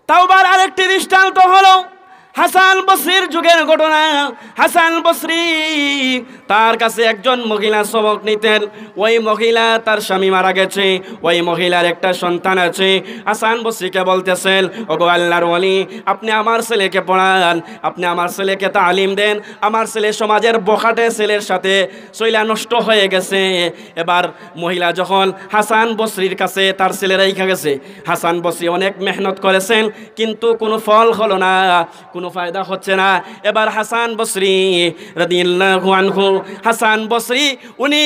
তাওবার আরেকটি দৃষ্টান্ত হলো হাসান বসরির যুগের ঘটনা। হাসান বসরি তার কাছে একজন মহিলা সবক নিতেন। ওই মহিলা তার স্বামী মারা গেছে, ওই মহিলার একটা সন্তান আছে। হাসান বসরিকে বলতেছেন, ওগো আল্লাহর ওয়ালি, আপনি আমার ছেলেকে পড়ান, আপনি আমার ছেলেকে তালিম দেন। আমার ছেলে সমাজের বখাটে ছেলের সাথে শৈলা নষ্ট হয়ে গেছে। এবার মহিলা যখন হাসান বসরির কাছে তার ছেলে রেখে গেছে, হাসান বসরি অনেক মেহনত করেছেন, কিন্তু কোনো ফল হলো না, কোনো ফায়দা হচ্ছে না। এবার হাসান বসরি রাদিয়াল্লাহু আনহু, হাসান বসরি উনি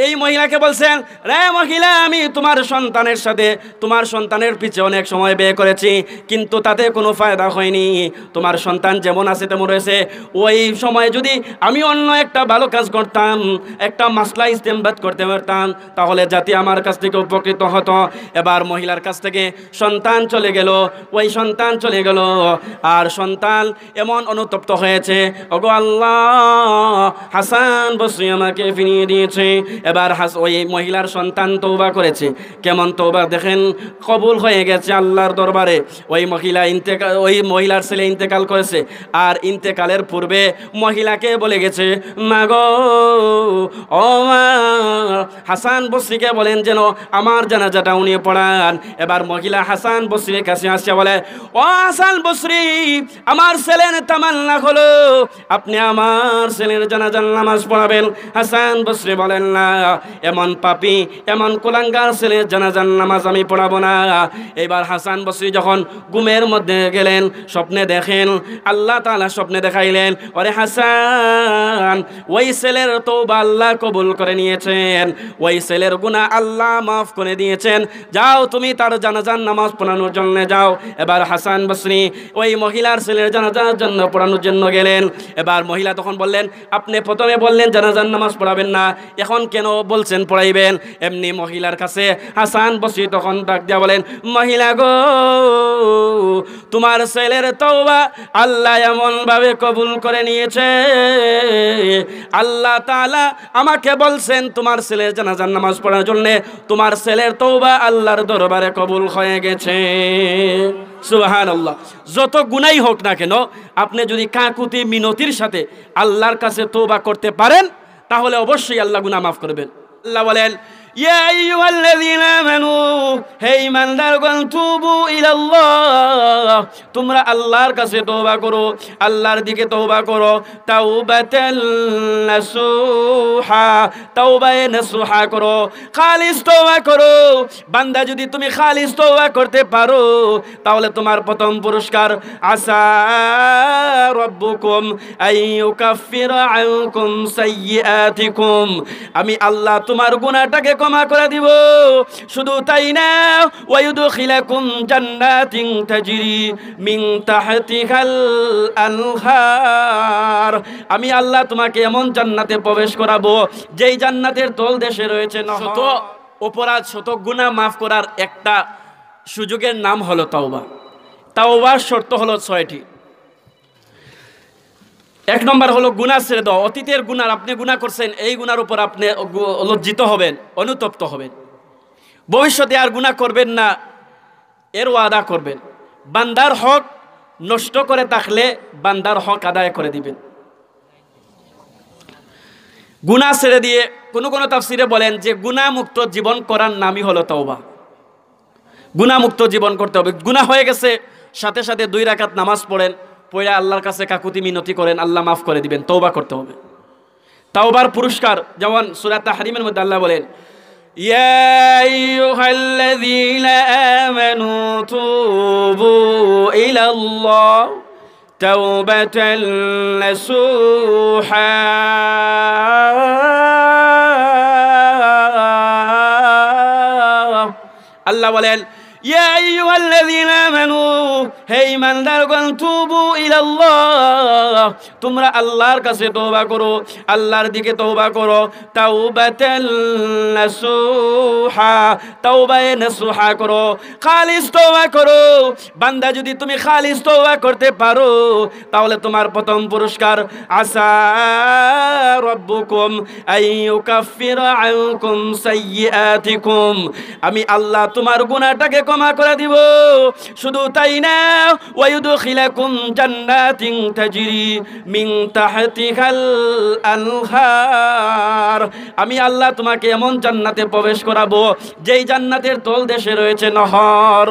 এই মহিলাকে বলছেন, রে মহিলা, আমি তোমার সন্তানের সাথে তোমার সন্তানের পিছে অনেক সময় ব্যয় করেছি, কিন্তু তাতে কোনো ফায়দা হয়নি। তোমার সন্তান যেমন আছে তেমন রয়েছে। ওই সময় যদি আমি অন্য একটা ভালো কাজ করতাম, একটা মাসলা ইস্তেমবাদ করতে পারতাম, তাহলে জাতি আমার কাছ থেকে উপকৃত হতো। এবার মহিলার কাছ থেকে সন্তান চলে গেল, ওই সন্তান চলে গেল, আর সন্তান এমন অনুতপ্ত হয়েছে, ওগো আল্লাহ, হাসান বসরি আমাকে ফিরিয়ে দিয়েছে। এবার ওই মহিলার সন্তান তওবা করেছে। কেমন তওবা দেখেন, কবুল হয়ে গেছে আল্লাহর দরবারে। ওই মহিলার ছেলে ইন্তেকাল করেছে, আর ইন্তেকালের পূর্বে মহিলাকে বলে গেছে, মা গো, ও মা, হাসান বসরিকে বলেন যেন আমার জানাজাটা উনি পড়ান। এবার মহিলা হাসান বসরির কাছে আসছে, বলে, ও হাসান বসরি, আমার ছেলের তামান্না হলো আপনি আমার ছেলের জানাজার নামাজ পড়াবেন। হাসান বসরি বলেন, না, এমন পাপী, এমন কুলাঙ্গার ছেলের জানাজার নামাজ আমি পড়াবো না। এবার হাসান বসরি যখন ঘুমের মধ্যে গেলেন, স্বপ্নে দেখেন, আল্লাহ তাআলা স্বপ্নে দেখাইলেন, ওরে হাসান, ওই ছেলের তওবা আল্লাহ কবুল করে নিয়েছেন, ওই ছেলের গুনাহ আল্লাহ মাফ করে দিয়েছেন, যাও তুমি তার জানাজার নামাজ পড়ানোর জন্য যাও। এবার হাসান বসরি ওই মহিলার ছেলের জানাজার জন্য পড়ানোর জন্য গেলেন। এবার মহিলা তখন বললেন, আপনি প্রথমে বললেন জানাজার নামাজ পড়াবেন না, এখন কেন বলছেন পড়াইবেন? এমনি মহিলার কাছে হাসান বসরি তখন ডাক দিয়া বলেন, মহিলা গো, তোমার ছেলের তওবা আল্লাহ এমন ভাবে কবুল করে নিয়েছে, আল্লাহ তাআলা আমাকে বলছেন তোমার ছেলের জানাজার নামাজ পড়ার জন্য, তোমার ছেলের তওবা আল্লাহর দরবারে কবুল হয়ে গেছে। সুবহানাল্লাহ। যত গুনাই হোক না কেন, আপনি যদি কাকুতি মিনতির সাথে আল্লাহর কাছে তওবা করতে পারেন, তাহলে অবশ্যই আল্লাহ গুনাহ মাফ করবেন। আল্লাহ বলেন, ইয়া আইয়ুহাল্লাযীনা আমানু, হে ঈমানদারগণ, তুবু ইলাল্লাহ, তোমরা আল্লাহর কাছে তওবা করো, আল্লাহর দিকে তওবা করো, তাওবাতান নাসুহা, তাওবায়ে নাসুহা করো, খালিস তওবা করো। বান্দা, যদি তুমি খালিস তওবা করতে পারো, তাহলে তোমার প্রথম পুরস্কার, আসা রাব্বুকুম আইয়ুকাফিরা আনকুম সাইয়্যাতিকুম, আমি আল্লাহ তোমার গুনাহটাকে ক্ষমা করে দিব। শুধু তাই না, ওয়ায়ুদখিলাকুম জান্নাতিন তাজরি মিন তাহতিহাল আনহার, আমি আল্লাহ তোমাকে এমন জান্নাতে প্রবেশ করাবো যেই জান্নাতের তলদেশে রয়েছে শত অপরাধ, শত গুনাহ মাফ করার একটা সুযোগের নাম হলো তাওবা। তাওবার শর্ত হলো 6টি। এক নম্বর হলো গুনাহ ছেড়ে দাও। অতীতের গুনাহ, আপনি গুনাহ করছেন, এই গুনার উপর আপনি লজ্জিত হবেন, অনুতপ্ত হবেন, ভবিষ্যতে আর গুনাহ করবেন না এর ওয়াদা করবেন। বান্দার হক নষ্ট করে থাকলে বান্দার হক আদায় করে দিবেন। গুনাহ ছেড়ে দিয়ে কোন কোন তাফসিরে বলেন যে গুনাহ মুক্ত জীবন করার নামই হলো তওবা। গুনাহ মুক্ত জীবন করতে হবে। গুনাহ হয়ে গেছে, সাথে সাথে 2 রাকাত নামাজ পড়েন, পড়ে আল্লাহর কাছে কাকুতি মিনতি করেন, আল্লাহ মাফ করে দিবেন। তওবা করতে হবে। তাওবার পুরস্কার যেমন সূরা তাহরিমের মধ্যে আল্লাহ বলেন, ইয়া আইয়ুহাল্লাযীনা আমানু তুবু ইলাল্লাহ তাওবাতান নাসুহা, আল্লাহ বলেন, ইয়া আইয়ুহাল্লাযীনা আমানু, হে ঈমানদারগণ, তুবু ইলাল্লাহ, তোমরা আল্লাহর কাছে তওবা করো, আল্লাহর দিকে তওবা করো, তাওবাতান নাসুহা, তাওবায়ে নাসুহা করো, খালিস তওবা করো। বান্দা, যদি তুমি খালিস তওবা করতে পারো, তাহলে তোমার প্রথম পুরস্কার, আসা রাব্বুকুম আইয়ুকাফিরা আনকুম সাইয়্যাতিকুম, আমি আল্লাহ তোমার গুনাহটাকে ক্ষমা করে দিব। শুধু তাই না, ওয়া ইউদখিলাকুম জান্নাতিন তাজরি মিন তাহতিহাল আনহার, আমি আল্লাহ তোমাকে এমন জান্নাতে প্রবেশ করাবো যেই জান্নাতের তলদেশে রয়েছে নহর।